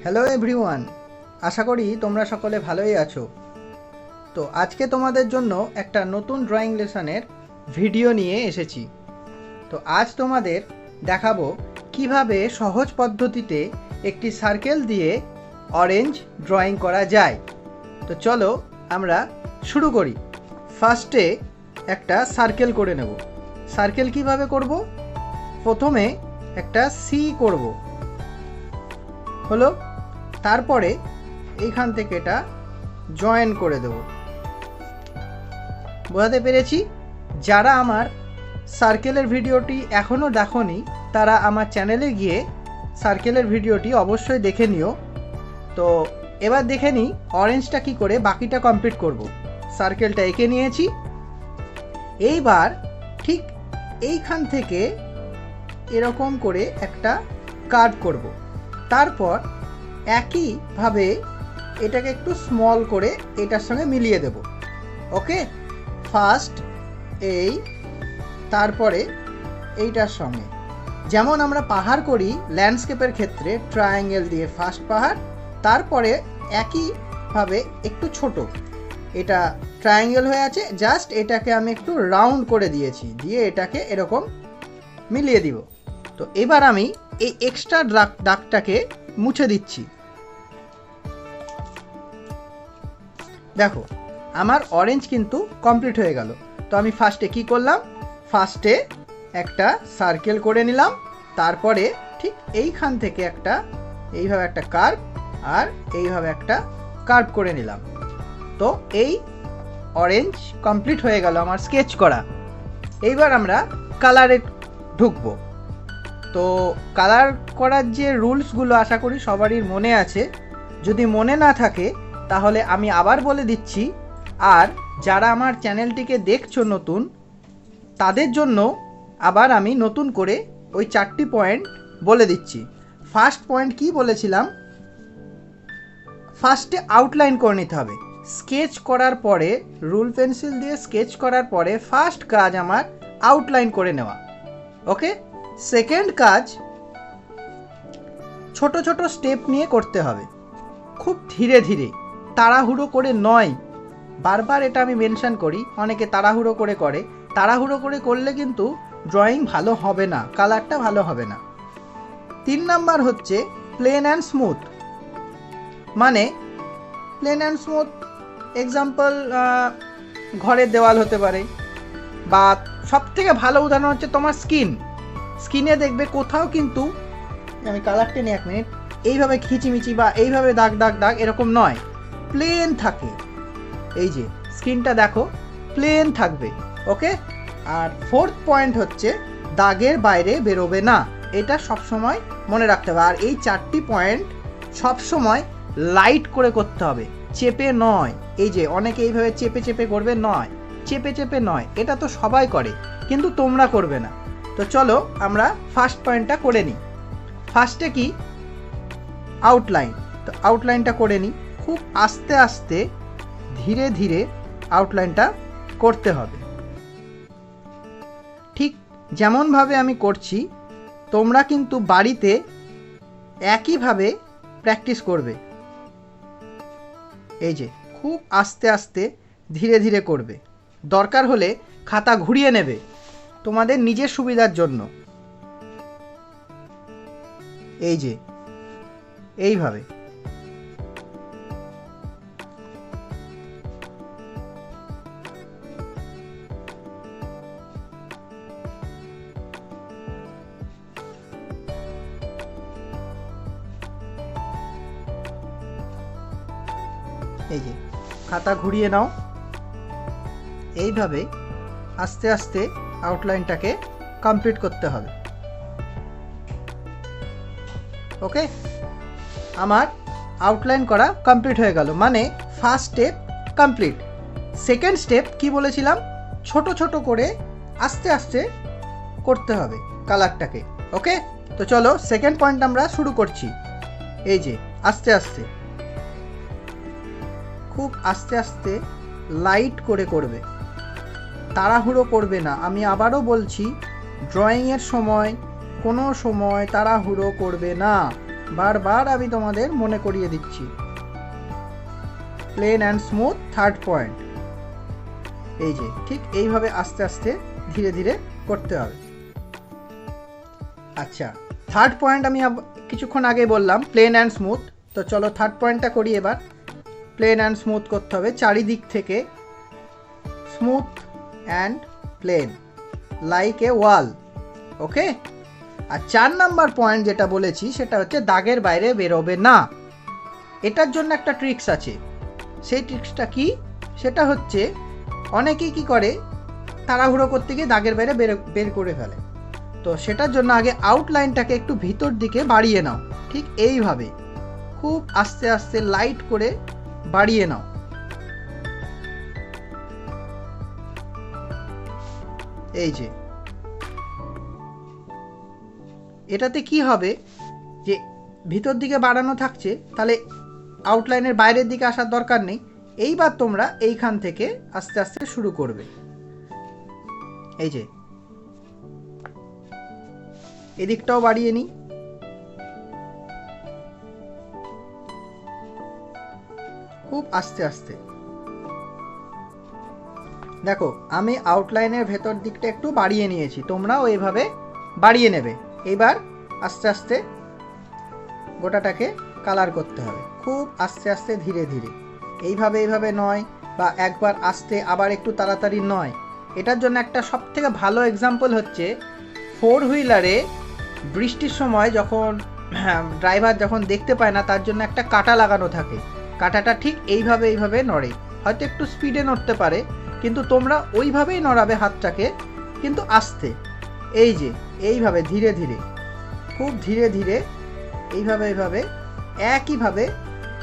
Hello everyone, আশা করি তোমরা সকলে ভালোই আছো। তো আজকে তোমাদের জন্য একটা নতুন ড্রয়িং লেসনের ভিডিও নিয়ে এসেছি। তো আজ তোমাদের দেখাবো কিভাবে সহজ পদ্ধতিতে একটি সার্কেল দিয়ে অরেঞ্জ ড্রয়িং করা যায়। তো চলো আমরা শুরু করি। ফার্স্টে একটা সার্কেল করে নেব। সার্কেল কিভাবে করব? প্রথমে একটা সি করব, হলো। তারপরে এইখান থেকে এটা জয়েন করে দেব। বোঝাতে পেরেছি? যারা আমার সার্কেলের ভিডিওটি এখনও দেখোনি তারা আমার চ্যানেলে গিয়ে সার্কেলের ভিডিওটি অবশ্যই দেখে নিও। তো এবার দেখে নিই অরেঞ্জটা কি করে বাকিটা কমপ্লিট করব। সার্কেলটা এঁকে নিয়েছি। এইবার ঠিক এইখান থেকে এরকম করে একটা কার্ভ করব। তারপর একইভাবে এটাকে একটু স্মল করে এটার সঙ্গে মিলিয়ে দেব। ওকে, ফার্স্ট এই, তারপরে এইটার সঙ্গে, যেমন আমরা পাহাড় করি ল্যান্ডস্কেপের ক্ষেত্রে ট্রায়াঙ্গেল দিয়ে ফার্স্ট পাহাড়, তারপরে একইভাবে একটু ছোট, এটা ট্রায়াঙ্গেল হয়ে আছে, জাস্ট এটাকে আমি একটু রাউন্ড করে দিয়েছি, দিয়ে এটাকে এরকম মিলিয়ে দিব। তো এবার আমি এই এক্সট্রা দাগটাকে মুছে দিচ্ছি। দেখো আমার অরেঞ্জ কিন্তু কমপ্লিট হয়ে গেল। তো আমি ফার্স্টে কি করলাম? ফার্স্টে একটা সার্কেল করে নিলাম, তারপরে ঠিক এইখান থেকে একটা এইভাবে একটা কার্ভ আর এইভাবে একটা কার্ভ করে নিলাম। তো এই অরেঞ্জ কমপ্লিট হয়ে গেল আমার স্কেচ করা। এইবার আমরা কালারে ঢুকবো। তো কালার করার যে রুলসগুলো আশা করি সবারই মনে আছে। যদি মনে না থাকে তাহলে আমি আবার বলে দিচ্ছি। আর যারা আমার চ্যানেলটিকে দেখছো নতুন, তাদের জন্য আবার আমি নতুন করে ওই 4টি পয়েন্ট বলে দিচ্ছি। ফার্স্ট পয়েন্ট কি বলেছিলাম? ফার্স্টে আউটলাইন করে নিতে হবে। স্কেচ করার পরে, রুল পেন্সিল দিয়ে স্কেচ করার পরে ফার্স্ট কাজ আমার আউটলাইন করে নেওয়া। ওকে, সেকেন্ড কাজ ছোট ছোট স্টেপ নিয়ে করতে হবে, খুব ধীরে ধীরে, তাড়াহুড়ো করে নয়। বারবার এটা আমি মেনশন করি, অনেকে তাড়াহুড়ো করে করে। তাড়াহুড়ো করে করলে কিন্তু ড্রয়িং ভালো হবে না, কালারটা ভালো হবে না। 3 নাম্বার হচ্ছে প্লেন অ্যান্ড স্মুথ। মানে প্লেন অ্যান্ড স্মুথ এক্সাম্পল ঘরের দেওয়াল হতে পারে, বা সবথেকে ভালো উদাহরণ হচ্ছে তোমার স্কিনে দেখবে কোথাও কিন্তু, আমি কালার টেনে 1 মিনিট, এইভাবে খিচিমিচি বা এইভাবে দাগ দাগ দাগ এরকম নয়, প্লেন থাকে। এই যে স্কিনটা দেখো প্লেন থাকবে। ওকে, আর 4th পয়েন্ট হচ্ছে দাগের বাইরে বেরোবে না। এটা সবসময় মনে রাখতে হবে। আর এই 4টি পয়েন্ট সবসময় লাইট করে করতে হবে, চেপে নয়। এই যে অনেকে এইভাবে চেপে চেপে করবে, নয়, চেপে চেপে নয়, এটা তো সবাই করে কিন্তু তোমরা করবে না। তো চলো আমরা ফার্স্ট পয়েন্টটা করে নিই। ফার্স্টে কি? আউটলাইন। তো আউটলাইনটা করে নিই। খুব আস্তে আস্তে ধীরে ধীরে আউটলাইনটা করতে হবে। ঠিক যেমনভাবে আমি করছি তোমরা কিন্তু বাড়িতে একইভাবে প্র্যাকটিস করবে। এই যে খুব আস্তে আস্তে ধীরে ধীরে করবে। দরকার হলে খাতা ঘুরিয়ে নেবে তোমাদের নিজের সুবিধার জন্য। এই যে এইভাবে। এই যে খাতা ঘুরিয়ে নাও। এইভাবে আস্তে আস্তে আউটলাইনটাকে কমপ্লিট করতে হবে। ওকে, আমার আউটলাইন করা কমপ্লিট হয়ে গেল, মানে first step complete. Second step কি বলেছিলাম? ছোট ছোট করে আস্তে আস্তে করতে হবে কালারটাকে। ওকে, তো চলো সেকেন্ড পয়েন্ট আমরা শুরু করছি। এই যে আস্তে আস্তে, খুব আস্তে আস্তে লাইট করে করবে, তাড়াহুড়ো করবে না। আমি আবারও বলছি, ড্রয়িংয়ের সময় কোনো সময় তাড়াহুড়ো করবে না। বারবার আমি তোমাদের মনে করিয়ে দিচ্ছি। Plain and smooth third point. এই যে ঠিক এইভাবে আস্তে আস্তে ধীরে ধীরে করতে হবে। আচ্ছা, থার্ড পয়েন্ট আমি কিছুক্ষণ আগে বললাম প্লেন অ্যান্ড স্মুথ। তো চলো থার্ড পয়েন্টটা করি এবার। প্লেন অ্যান্ড স্মুথ করতে হবে চারিদিক থেকে, smooth and plain like a wall. Okay. আর 4 নাম্বার পয়েন্ট যেটা বলেছি সেটা হচ্ছে দাগের বাইরে বেরোবে না। এটার জন্য একটা ট্রিক্স আছে। সেই ট্রিক্সটা কি? সেটা হচ্ছে অনেকেই কি করে, তাড়াহুড়ো করতে গিয়ে দাগের বাইরে বের করে ফেলে। তো সেটার জন্য আগে আউটলাইনটাকে একটু ভিতর দিকে বাড়িয়ে নাও। ঠিক এইভাবে খুব আস্তে আস্তে লাইট করে বাড়িয়ে নাও। এই যে এটাতে কি হবে, যে ভিতর দিকে বাড়ানো থাকছে, তাহলে আউটলাইনের বাইরের দিকে আসার দরকার নেই। এইবার তোমরা এইখান থেকে আস্তে আস্তে শুরু করবে। এই যে এদিকটাও বাড়িয়ে নিই। খুব আস্তে আস্তে দেখো আমি আউটলাইনের ভেতর দিকটা একটু বাড়িয়ে নিয়েছি, তোমরাও এইভাবে বাড়িয়ে নেবে। এবার আস্তে আস্তে গোটাটাকে কালার করতে হবে, খুব আস্তে আস্তে ধীরে ধীরে। এইভাবে নয়, বা একবার আস্তে আবার একটু তাড়াতাড়ি নয়। এটার জন্য একটা সবথেকে ভালো এক্সাম্পল হচ্ছে 4 হুইলারে বৃষ্টির সময় যখন ড্রাইভার যখন দেখতে পায় না, তার জন্য একটা কাঁটা লাগানো থাকে। কাঁটাটা ঠিক এইভাবে নড়ে, হয়তো একটু স্পিডে নড়তে পারে, কিন্তু তোমরা ওইভাবেই নড়াবে হাতটাকে, কিন্তু আস্তে। এই যে এইভাবে ধীরে ধীরে, খুব ধীরে ধীরে এইভাবে একইভাবে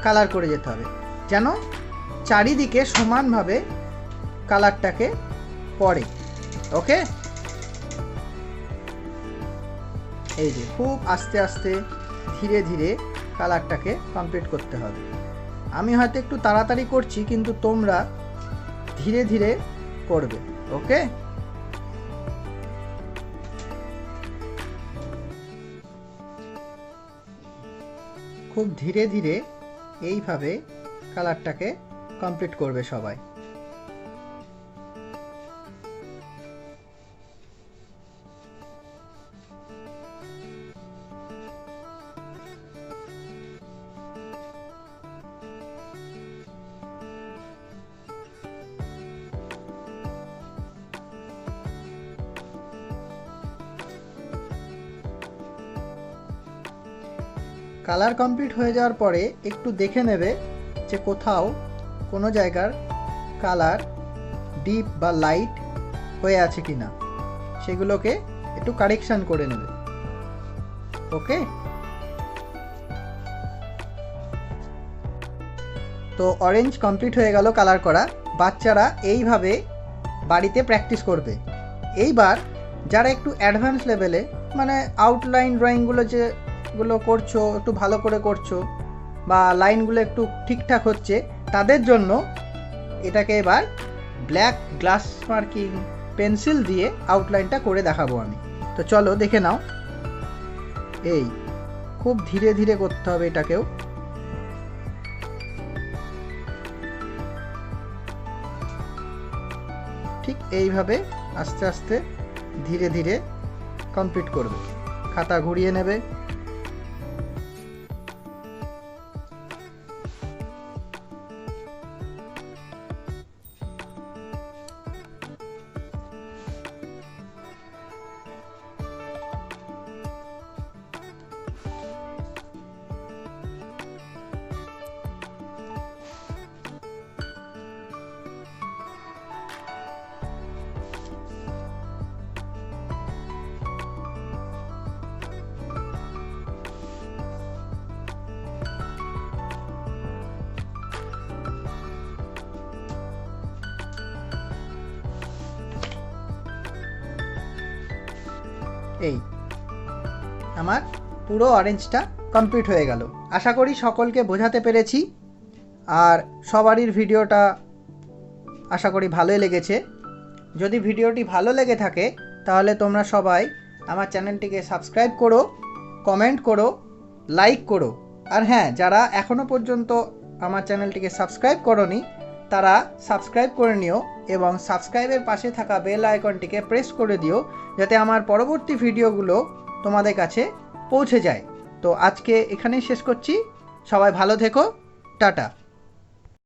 কালার করে যেতে হবে, যেন চারিদিকে সমানভাবে কালারটাকে পড়ে। ওকে। এই যে খুব আস্তে আস্তে ধীরে ধীরে কালারটাকে কমপ্লিট করতে হবে। আমি হয়তো একটু তাড়াতাড়ি করছি, কিন্তু তোমরা ধীরে ধীরে করবে। ওকে। খুব ধীরে ধীরে এইভাবে কালারটাকে কমপ্লিট করবে সবাই। কালার কমপ্লিট হয়ে যাওয়ার পরে একটু দেখে নেবে যে কোথাও কোনো জায়গার কালার ডিপ বা লাইট হয়ে আছে কিনা, সেগুলোকে একটু কারেকশন করে নেবে। ওকে। তো অরেঞ্জ কমপ্লিট হয়ে গেল কালার করা। বাচ্চারা এইভাবে বাড়িতে প্র্যাকটিস করবে। এইবার যারা একটু অ্যাডভান্স লেভেলে, মানে আউটলাইন ড্রয়িংগুলো যেগুলো করছো একটু ভালো করে করছো, বা লাইনগুলো একটু ঠিকঠাক হচ্ছে, তাদের জন্য এটাকে এবার ব্ল্যাক গ্লাস মার্কিং পেন্সিল দিয়ে আউটলাইনটা করে দেখাবো আমি। তো চলো দেখে নাও। এই খুব ধীরে ধীরে করতে হবে এটাকেও। ঠিক এইভাবে আস্তে আস্তে ধীরে ধীরে কমপ্লিট করবে। খাতা ঘুরিয়ে নেবে। এই আমার পুরো অরেঞ্জটা কমপ্লিট হয়ে গেল। আশা করি সকলকে বোঝাতে পেরেছি, আর সবারই ভিডিওটা আশা করি ভালোই লেগেছে। যদি ভিডিওটি ভালো লেগে থাকে তাহলে তোমরা সবাই আমার চ্যানেলটিকে সাবস্ক্রাইব করো, কমেন্ট করো লাইক করো। আর হ্যাঁ, যারা এখনও পর্যন্ত আমার চ্যানেলটিকে সাবস্ক্রাইব করোনি তারা সাবস্ক্রাইব করে নিও এবং সাবস্ক্রাইবের পাশে থাকা বেল আইকনটিকে প্রেস করে দিও, যাতে আমার পরবর্তী ভিডিওগুলো তোমাদের কাছে পৌঁছে যায়। তো আজকে এখানেই শেষ করছি। সবাই ভালো থেকো। টাটা।